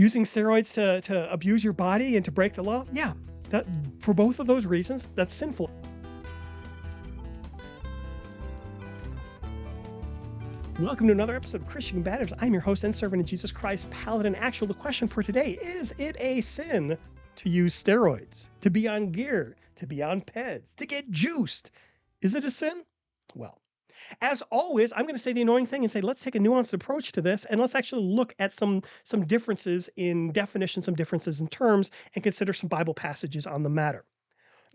Using steroids to abuse your body and to break the law? Yeah, that for both of those reasons, that's sinful. Welcome to another episode of Christian Matters. I'm your host and servant of Jesus Christ, Paladin Actual. The question for today, is it a sin to use steroids, to be on gear, to be on PEDs, to get juiced? Is it a sin? Well, as always, I'm going to say the annoying thing and say, let's take a nuanced approach to this and let's actually look at some differences in definition, some differences in terms, and consider some Bible passages on the matter.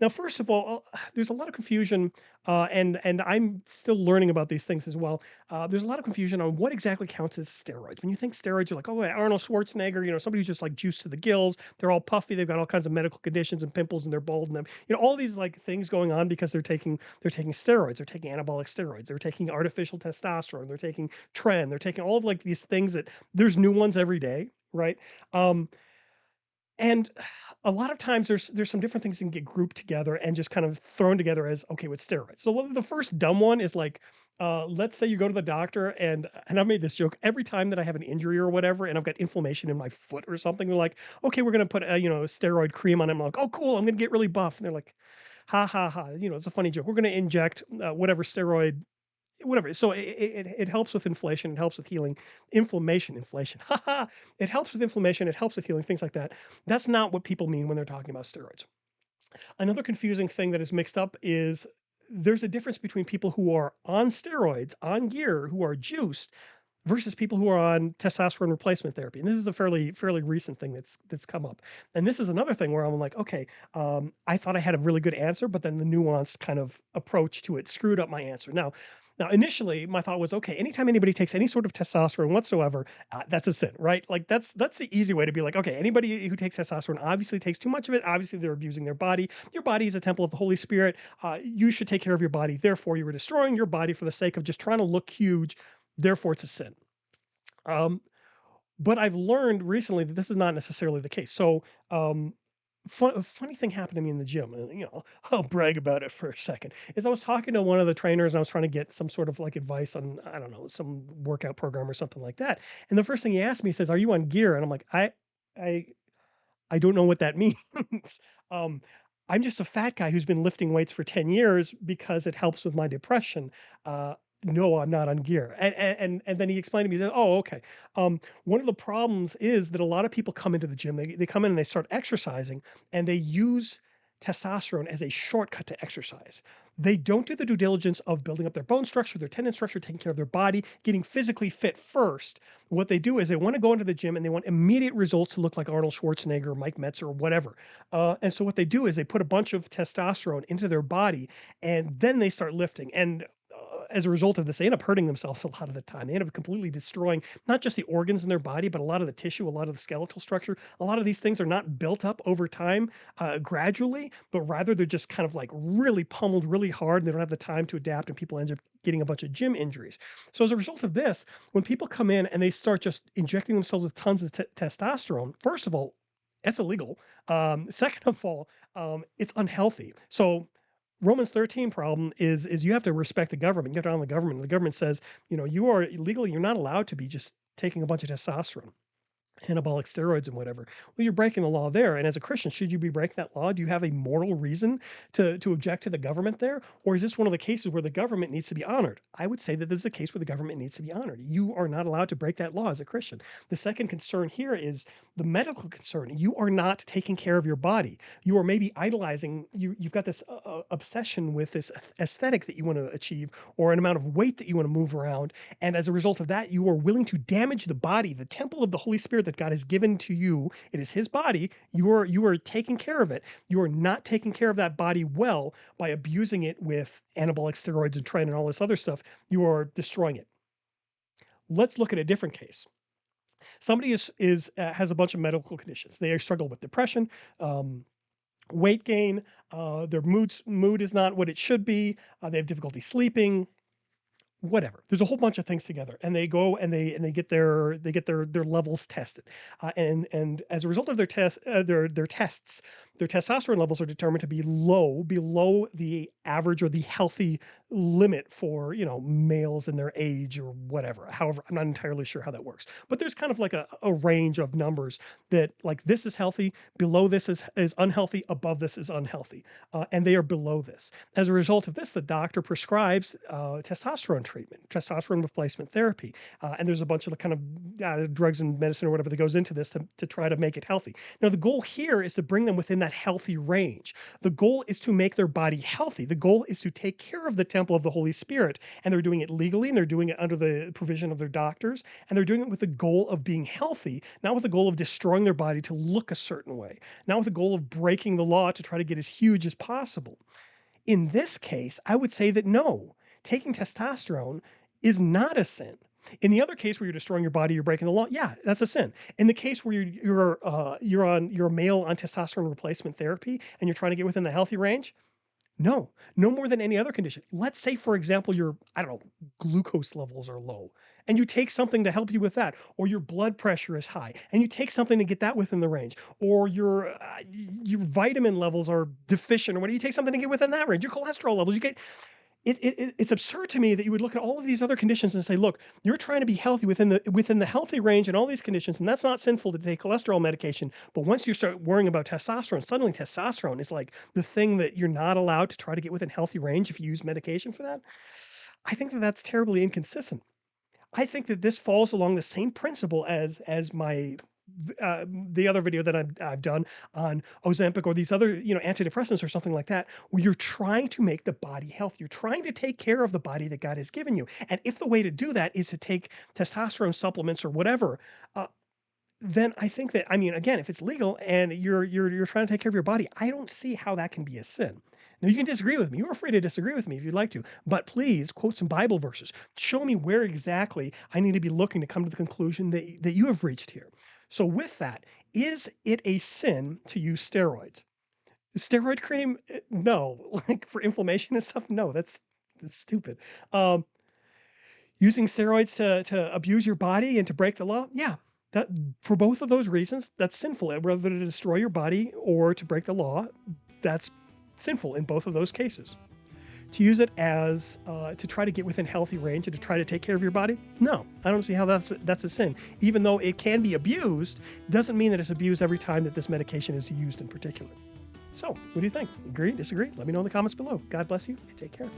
Now, first of all, there's a lot of confusion, and I'm still learning about these things as well. There's a lot of confusion on what exactly counts as steroids. When you think steroids, you're like, oh, Arnold Schwarzenegger, somebody who's just like juiced to the gills. They're all puffy. They've got all kinds of medical conditions and pimples, and they're bald, and them, all these like things going on because they're taking steroids. They're taking anabolic steroids. They're taking artificial testosterone. They're taking tren. They're taking all of like these things that there's new ones every day, right? And a lot of times there's some different things that can get grouped together and just kind of thrown together as okay with steroids. So the first dumb one is like, let's say you go to the doctor and I've made this joke every time that I have an injury or whatever and I've got inflammation in my foot or something. They're like, okay, we're gonna put a steroid cream on it. I'm like, oh cool, I'm gonna get really buff. And they're like, ha ha ha. It's a funny joke. We're gonna inject whatever steroid whatever. So it helps with inflation. It helps with healing, inflation. Haha. It helps with inflammation. It helps with healing, things like that. That's not what people mean when they're talking about steroids. Another confusing thing that is mixed up is there's a difference between people who are on steroids, on gear, who are juiced, versus people who are on testosterone replacement therapy. And this is a fairly recent thing that's come up. And this is another thing where I'm like, okay, I thought I had a really good answer, but then the nuanced kind of approach to it screwed up my answer. Now, initially, my thought was, okay, anytime anybody takes any sort of testosterone whatsoever, that's a sin, right? Like that's the easy way to be like, okay, anybody who takes testosterone obviously takes too much of it. Obviously, they're abusing their body. Your body is a temple of the Holy Spirit. You should take care of your body. Therefore, you were destroying your body for the sake of just trying to look huge. Therefore, it's a sin. Um, but I've learned recently that this is not necessarily the case. So, a funny thing happened to me in the gym, and I'll brag about it for a second. Is I was talking to one of the trainers, and I was trying to get some sort of like advice on I don't know some workout program or something like that. And the first thing he asked me says, "Are you on gear?" And I'm like, I, I don't know what that means. um, I'm just a fat guy who's been lifting weights for 10 years because it helps with my depression. Uh, no, I'm not on gear. And then he explained to me that, oh, okay. One of the problems is that a lot of people come into the gym, they come in and they start exercising and they use testosterone as a shortcut to exercise. They don't do the due diligence of building up their bone structure, their tendon structure, taking care of their body, getting physically fit first. What they do is they want to go into the gym and they want immediate results to look like Arnold Schwarzenegger or Mike Metzer or whatever. And so what they do is they put a bunch of testosterone into their body and then they start lifting. And as a result of this, they end up hurting themselves a lot of the time. They end up completely destroying not just the organs in their body, but a lot of the tissue, a lot of the skeletal structure. A lot of these things are not built up over time gradually, but rather they're just kind of like really pummeled really hard and they don't have the time to adapt and people end up getting a bunch of gym injuries. So as a result of this, when people come in and they start just injecting themselves with tons of testosterone, first of all, it's illegal. Second of all, it's unhealthy. So Romans 13 problem is you have to respect the government. You have to honor the government. The government says, you are illegal. You're not allowed to be just taking a bunch of testosterone, anabolic steroids and whatever. Well, you're breaking the law there. And as a Christian, should you be breaking that law? Do you have a moral reason to object to the government there? Or is this one of the cases where the government needs to be honored? I would say that this is a case where the government needs to be honored. You are not allowed to break that law as a Christian. The second concern here is the medical concern. You are not taking care of your body. You are maybe idolizing, you've got this obsession with this aesthetic that you want to achieve or an amount of weight that you want to move around. And as a result of that, you are willing to damage the body, the temple of the Holy Spirit that God has given to you. It is his body. You are taking care of it. You are not taking care of that body well by abusing it with anabolic steroids and tren and all this other stuff. You are destroying it. Let's look at a different case. Somebody has a bunch of medical conditions. They struggle with depression, weight gain. Their mood is not what it should be. They have difficulty sleeping, whatever. There's a whole bunch of things together, and they go and they get their levels tested, and as a result of their tests, their testosterone levels are determined to be low, below the average or the healthy limit for males in their age or whatever. However, I'm not entirely sure how that works, but there's kind of like a range of numbers that like this is healthy, below this is unhealthy, above this is unhealthy, and they are below this. As a result of this, the doctor prescribes testosterone treatment, testosterone replacement therapy, and there's a bunch of the kind of drugs and medicine or whatever that goes into this to try to make it healthy. Now, the goal here is to bring them within that healthy range. The goal is to make their body healthy. The goal is to take care of the temple of the Holy Spirit, and they're doing it legally, and they're doing it under the provision of their doctors, and they're doing it with the goal of being healthy, not with the goal of destroying their body to look a certain way, not with the goal of breaking the law to try to get as huge as possible. In this case, I would say that no, taking testosterone is not a sin. In the other case where you're destroying your body, you're breaking the law. Yeah, that's a sin. In the case where you're a male on testosterone replacement therapy and you're trying to get within the healthy range, no, no more than any other condition. Let's say, for example, your, I don't know, glucose levels are low and you take something to help you with that, or your blood pressure is high and you take something to get that within the range, or your vitamin levels are deficient, or what do you take something to get within that range? Your cholesterol levels, you get it's absurd to me that you would look at all of these other conditions and say, look, you're trying to be healthy within the healthy range and all these conditions, and that's not sinful to take cholesterol medication. But once you start worrying about testosterone, suddenly testosterone is like the thing that you're not allowed to try to get within healthy range if you use medication for that. I think that that's terribly inconsistent. I think that this falls along the same principle as my the other video that I've done on Ozempic or these other antidepressants or something like that, where you're trying to make the body healthy. You're trying to take care of the body that God has given you. And if the way to do that is to take testosterone supplements or whatever, then I think that, I mean, again, if it's legal and you're trying to take care of your body, I don't see how that can be a sin. Now you can disagree with me. You're free to disagree with me if you'd like to, but please quote some Bible verses. Show me where exactly I need to be looking to come to the conclusion that you have reached here. So with that, is it a sin to use steroids? Steroid cream? No. Like for inflammation and stuff? No, that's stupid. Um, Using steroids to abuse your body and to break the law? Yeah. That for both of those reasons, that's sinful. Whether to destroy your body or to break the law, that's sinful in both of those cases. To use it as to try to get within healthy range and to try to take care of your body, no, I don't see how that's a sin. Even though it can be abused, doesn't mean that it's abused every time that this medication is used in particular. So, what do you think? Agree? Disagree? Let me know in the comments below. God bless you and take care.